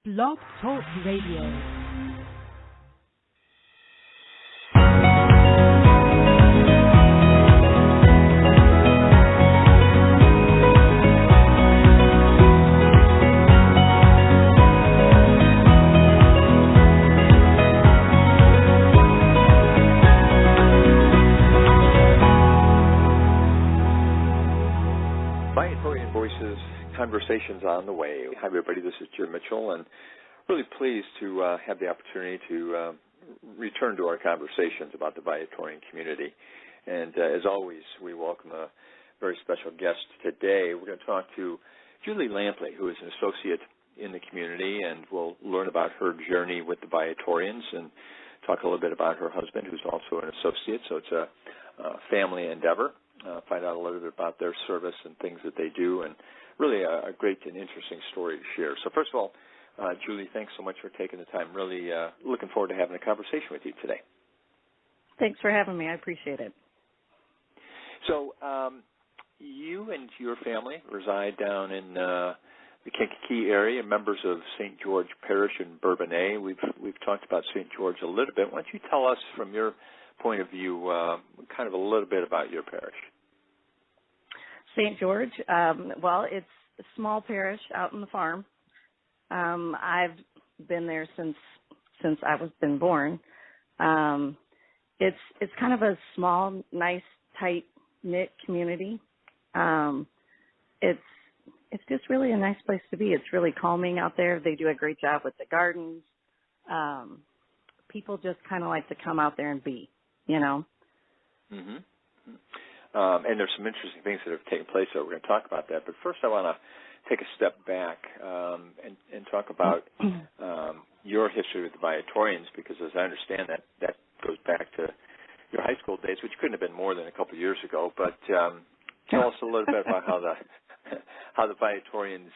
Blog Talk Radio. Viatorian Voices, conversations on the way. Hi, everybody. This is Jim Mitchell, and really pleased to have the opportunity to return to our conversations about the Viatorian community. And as always, we welcome a very special guest today. We're going to talk to Julie Lampley, who is an associate in the community, and we'll learn about her journey with the Viatorians and talk a little bit about her husband, who's also an associate. So it's a family endeavor. Find out a little bit about their service and things that they do, and really a great and interesting story to share. So first of all, Julie, thanks so much for taking the time. Really looking forward to having a conversation with you today. Thanks for having me. I appreciate it. So you and your family reside down in the Kankakee area, members of St. George Parish in Bourbonnais. We've talked about St. George a little bit. Why don't you tell us from your point of view kind of a little bit about your parish? St. George, well, it's a small parish out on the farm. I've been there since I was been born. It's kind of a small, nice, tight-knit community. It's just really a nice place to be. It's really calming out there. They do a great job with the gardens. People just kind of like to come out there and be, you know. Mm-hmm. And there's some interesting things that have taken place, so we're going to talk about that. But first I want to take a step back and talk about your history with the Viatorians, because as I understand that goes back to your high school days, which couldn't have been more than a couple of years ago. But tell us a little bit about how the Viatorians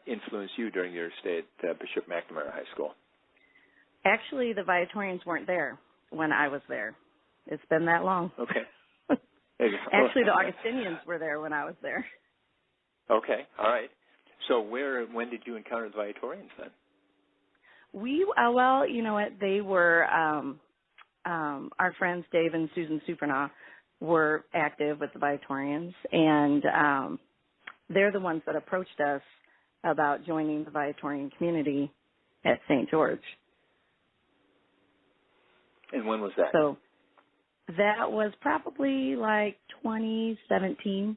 influenced you during your stay at Bishop McNamara High School. Actually, the Viatorians weren't there when I was there. It's been that long. Okay. Actually, the Augustinians were there when I was there. Okay, all right. So when did you encounter the Viatorians then? Well, you know what, they were, our friends Dave and Susan Supernaw were active with the Viatorians, and they're the ones that approached us about joining the Viatorian community at St. George. And when was that? So that was probably like 2017-ish.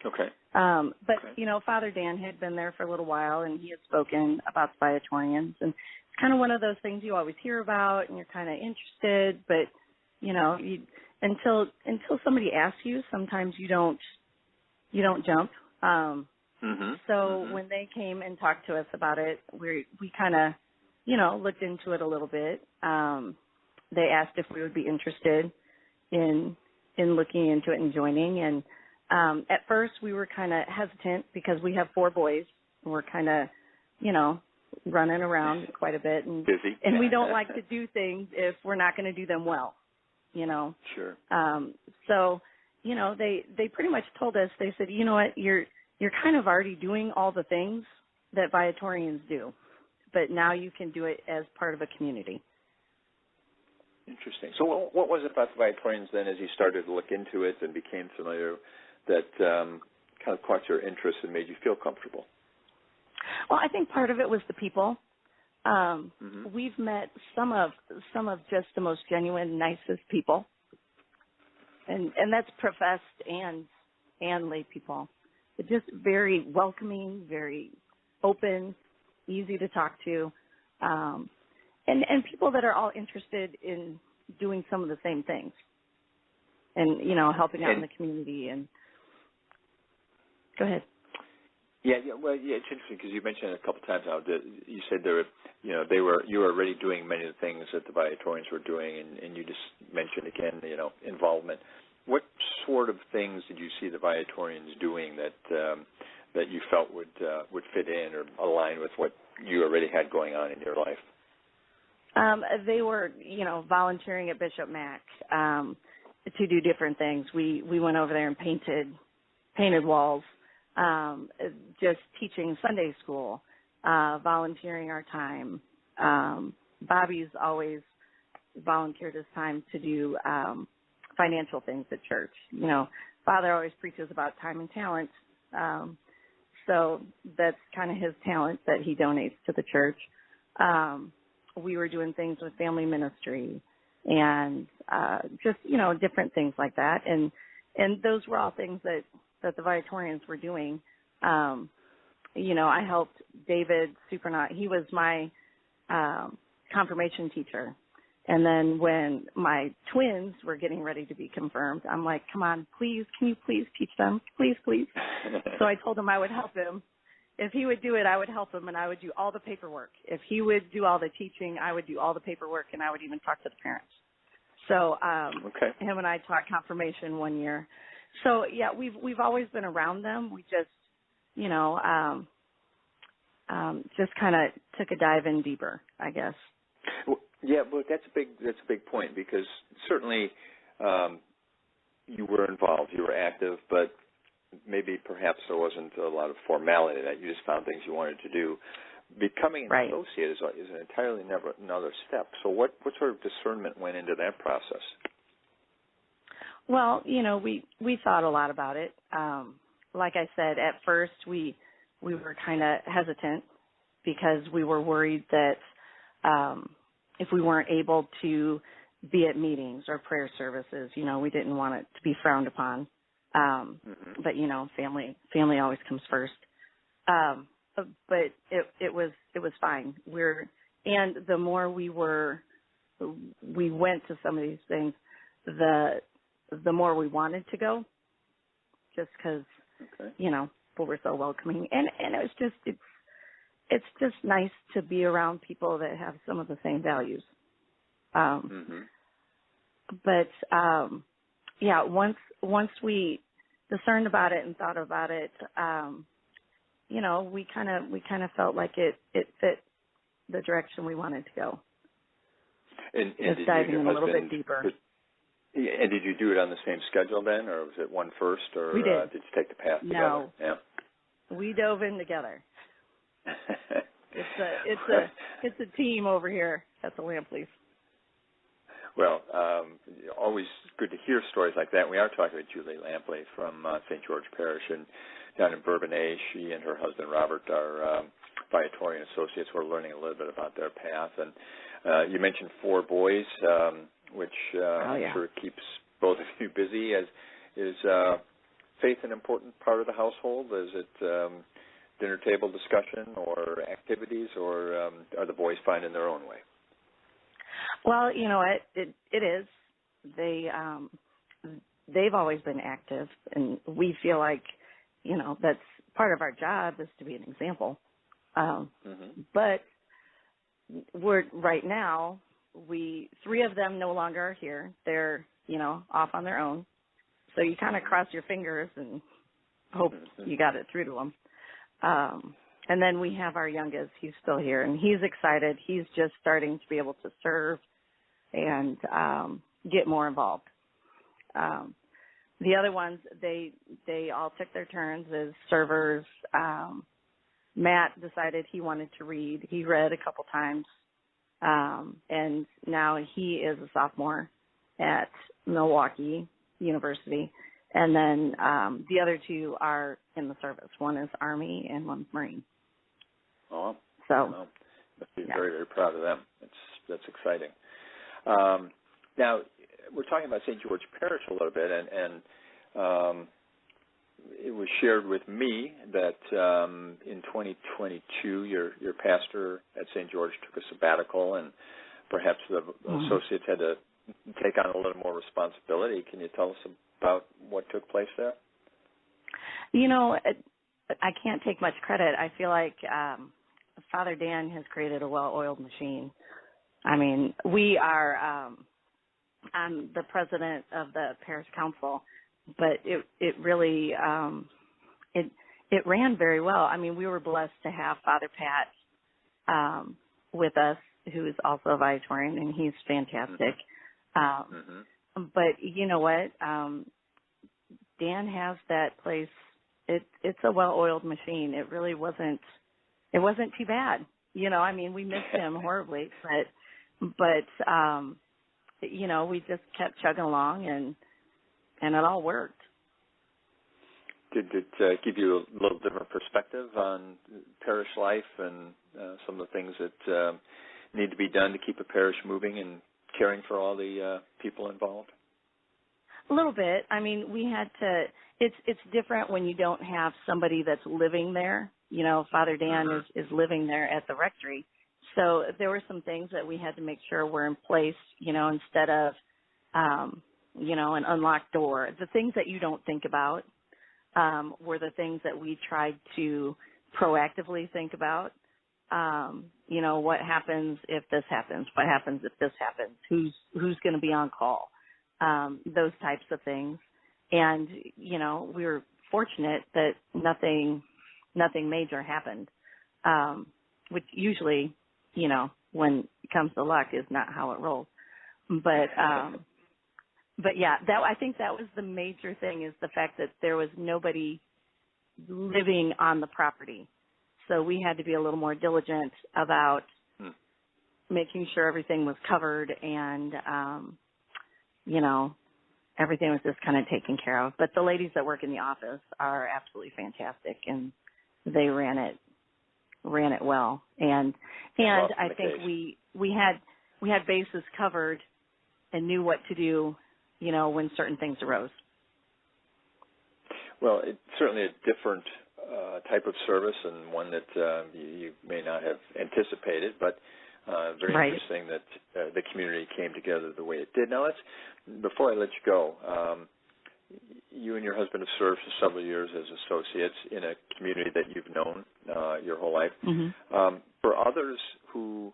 Okay. But, you know, Father Dan had been there for a little while, and he had spoken about the Viatorians. And it's kind of one of those things you always hear about, and you're kind of interested. But, you know, until somebody asks you, sometimes you don't jump. So when they came and talked to us about it, we kind of, you know, looked into it a little bit. They asked if we would be interested in looking into it and joining. And at first we were kind of hesitant because we have 4 boys. And we're kind of, you know, running around quite a bit. And, busy. And we don't like to do things if we're not going to do them well, you know. Sure. So, you know, they pretty much told us, they said, you know what, you're kind of already doing all the things that Viatorians do, but now you can do it as part of a community. Interesting. So what was it about the Viatorians then, as you started to look into it and became familiar, that kind of caught your interest and made you feel comfortable? Well, I think part of it was the people. We've met some of just the most genuine, nicest people, and that's professed and lay people. They're just very welcoming, very open, easy to talk to. And people that are all interested in doing some of the same things and, you know, helping out in the community. And go ahead. Yeah, well, it's interesting because you mentioned it a couple of times now that you said you were already doing many of the things that the Viatorians were doing, and you just mentioned again, you know, involvement. What sort of things did you see the Viatorians doing that you felt would fit in or align with what you already had going on in your life? They were, you know, volunteering at Bishop Mac to do different things. We went over there and painted walls, just teaching Sunday school, volunteering our time. Bobby's always volunteered his time to do financial things at church. You know, Father always preaches about time and talent. So that's kind of his talent that he donates to the church. We were doing things with family ministry and just, you know, different things like that. And those were all things that the Viatorians were doing. You know, I helped David Supernaut. He was my confirmation teacher. And then when my twins were getting ready to be confirmed, I'm like, come on, please, can you please teach them? Please, please. So I told him I would help him. If he would do it, I would help him, and I would do all the paperwork. If he would do all the teaching, I would do all the paperwork, and I would even talk to the parents. So him and I taught confirmation one year. So, yeah, we've always been around them. We just, you know, just kind of took a dive in deeper, I guess. Well, yeah, well, that's a big point, because certainly you were involved, you were active, but maybe perhaps there wasn't a lot of formality that you just found things you wanted to do. Becoming an associate is an entirely another step. So what sort of discernment went into that process? Well, you know, we thought a lot about it. Like I said, at first we were kind of hesitant because we were worried that if we weren't able to be at meetings or prayer services, you know, we didn't want it to be frowned upon. But, you know, family always comes first. But it was fine. And the more we went to some of these things, the more we wanted to go, just because, you know, people were so welcoming. And it was just, it's just nice to be around people that have some of the same values. But, yeah, once we discerned about it and thought about it, you know, we kind of felt like it fit the direction we wanted to go. And just diving in a little bit deeper. And did you do it on the same schedule then, or was it one first, or we did. Did you take the path together? No. Yeah. We dove in together. It's a team over here at the Lampleys. Well, always good to hear stories like that. We are talking with Julie Lampley from St. George Parish and down in Bourbonnais. She and her husband Robert are Viatorian associates. We're learning a little bit about their path. And you mentioned 4 boys, which I'm sure keeps both of you busy. Is faith an important part of the household? Is it dinner table discussion or activities, or are the boys finding their own way? Well, you know, it is. They've always been active, and we feel like, you know, that's part of our job is to be an example. But right now, 3 of them no longer are here. They're, you know, off on their own. So you kind of cross your fingers and hope you got it through to them. And then we have our youngest. He's still here, and he's excited. He's just starting to be able to serve and get more involved. The other ones, they all took their turns as servers. Matt decided he wanted to read. He read a couple times, and now he is a sophomore at Milwaukee University. And then the other 2 are in the service. One is Army and one's Marine. Oh, so must be very, very proud of them. That's exciting. Now, we're talking about St. George Parish a little bit, and it was shared with me that in 2022, your pastor at St. George took a sabbatical, and perhaps the associates had to take on a little more responsibility. Can you tell us about what took place there? You know, I can't take much credit. I feel like Father Dan has created a well-oiled machine. I mean, we are, I'm the president of the parish council, but it really, it ran very well. I mean, we were blessed to have Father Pat with us, who is also a Viatorian, and he's fantastic. But you know what? Dan has that place. It's a well-oiled machine. It really wasn't it wasn't too bad. I mean, we missed him horribly, but we just kept chugging along, and it all worked. Did it give you a little different perspective on parish life and some of the things that need to be done to keep a parish moving and caring for all the people involved? A little bit. I mean, we had to. It's different when you don't have somebody that's living there. Father Dan is living there at the rectory. So there were some things that we had to make sure were in place, instead of, an unlocked door. The things that you don't think about were the things that we tried to proactively think about. What happens if this happens? What happens if this happens? Who's going to be on call? Those types of things. And, we were fortunate that nothing major happened, which usually, when it comes to luck is not how it rolls. But yeah, I think that was the major thing, is the fact that there was nobody living on the property. So we had to be a little more diligent about making sure everything was covered and, everything was just kind of taken care of. But the ladies that work in the office are absolutely fantastic, and they ran it well. And I think we had bases covered and knew what to do, when certain things arose. Well, it's certainly a different type of service, and one that you may not have anticipated, but very interesting that the community came together the way it did. Now, before I let you go, you and your husband have served for several years as associates in a community that you've known your whole life. Mm-hmm. For others who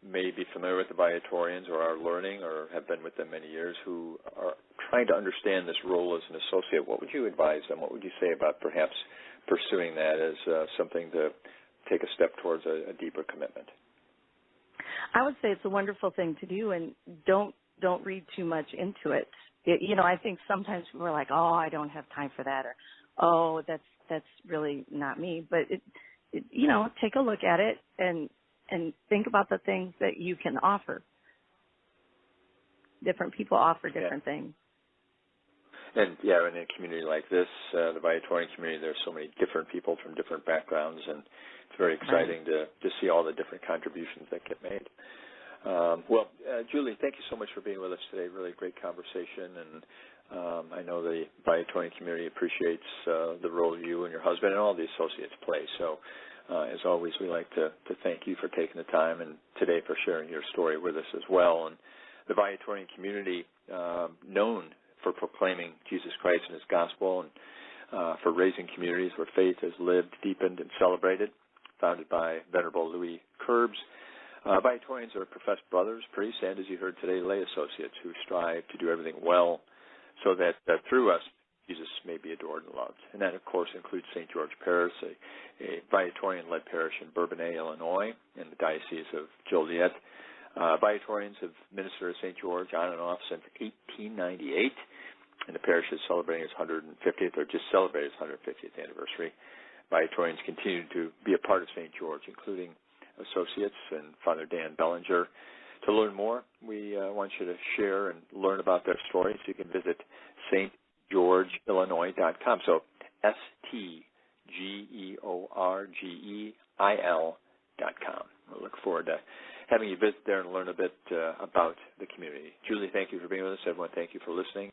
may be familiar with the Viatorians or are learning or have been with them many years, who are trying to understand this role as an associate, what would you advise them? What would you say about perhaps pursuing that as something to take a step towards a deeper commitment? I would say it's a wonderful thing to do, and don't read too much into it. I think sometimes people are like, oh, I don't have time for that, or oh, that's really not me. But take a look at it and think about the things that you can offer. Different people offer different things. And, in a community like this, the Viatorian community, there's so many different people from different backgrounds, and it's very exciting to see all the different contributions that get made. Julie, thank you so much for being with us today. Really great conversation, and I know the Viatorian community appreciates the role you and your husband and all the associates play. So, as always, we like to thank you for taking the time, and today for sharing your story with us as well. And the Viatorian community, known for proclaiming Jesus Christ and his gospel, and for raising communities where faith has lived, deepened, and celebrated, founded by Venerable Louis Curbs. Viatorians are professed brothers, priests, and, as you heard today, lay associates who strive to do everything well so that through us Jesus may be adored and loved. And that, of course, includes St. George Parish, a Viatorian-led parish in Bourbonnais, Illinois, in the Diocese of Joliet. Viatorians have ministered at St. George on and off since 1898, and the parish is celebrating its 150th, or just celebrated its 150th anniversary. Viatorians continue to be a part of St. George, including associates and Father Dan Bellinger. To learn more, we want you to share and learn about their stories. You can visit stgeorgeillinois.com. So stgeorgeil.com. We'll look forward to having you visit there and learn a bit about the community. Julie, thank you for being with us. Everyone, thank you for listening.